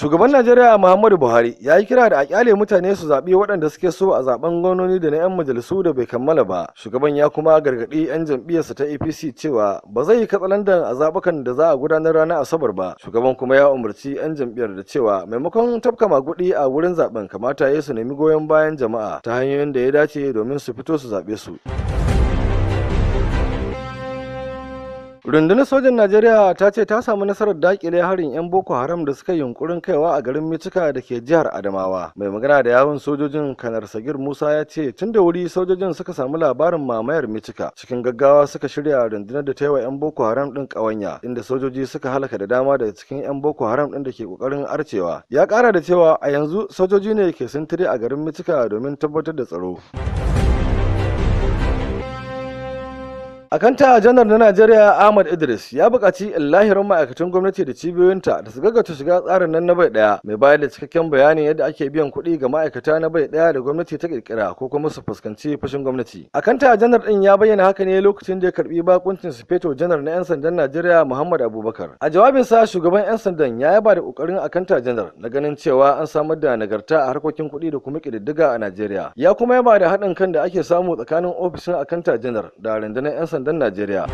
Shugaban Najeriya Muhammadu Buhari ya yi kira da a kyale mutane su zaɓi waɗanda suke so a zaben gwamnoni da na 'yan majalisu da bai kammala ba. Shugaban ya kuma gargaɗi 'yan jam'iyyarsa ta APC cewa ba zai yi katsalandan a zaɓukan da za a gudanar ranar Asabar ba. Shugaban kuma ya umarci 'yan jam'iyyar da cewa maimakon tafka maguɗi a wurin zaben kamata ya su nemi goyon bayan jama'a ta hanyoyin da ya dace domin su fito su zaɓe su. Rundunar sojan Najeriya ta ce ta samu nasarar dakile harin 'yan Boko Haram da suka yi yunkurin kaiwa a garin Micika da ke jihar Adamawa. Mai magana da yawun sojojin Kanar Sagir Musa ya ce tun da wuri sojojin suka samu labarin mamayar Micika. Cikin gaggawa suka shirya rundunar da ta yi wa 'yan Boko Haram din ƙawanya, inda sojoji suka halaka da dama daga cikin 'yan Boko Haram din da ke ƙoƙarin arcewa. Ya ƙara da cewa a yanzu sojoji ne ke sintiri a garin Micika domin tabbatar da tsaro. Akanta janar na Najeriya Ahmad Idris ya buƙaci lahirin ma'aikatan gwamnati da cibiyoyinta da su gaggauta shiga tsarin nan na bai ɗaya mai bayar da cikakken bayanin yadda ake biyan kuɗi ga ma'aikata na bai ɗaya da gwamnati ta ƙirƙira ko kuma su fuskanci fushin gwamnati. Akanta janar ɗin ya bayyana haka ne lokacin da ya karɓi bakuncin sufeto janar na 'yan sandan Najeriya Muhammad Abubakar. A jawabinsa shugaban 'yan sandan ya yaba da ƙoƙarin akanta janar na ganin cewa an samar da nagarta a harkokin kuɗi da kuma ƙididdiga a Najeriya. Ya kuma yaba da haɗin kan da ake samu tsakanin ofishin akanta janar da rundunar 'yan sandan Najeriya.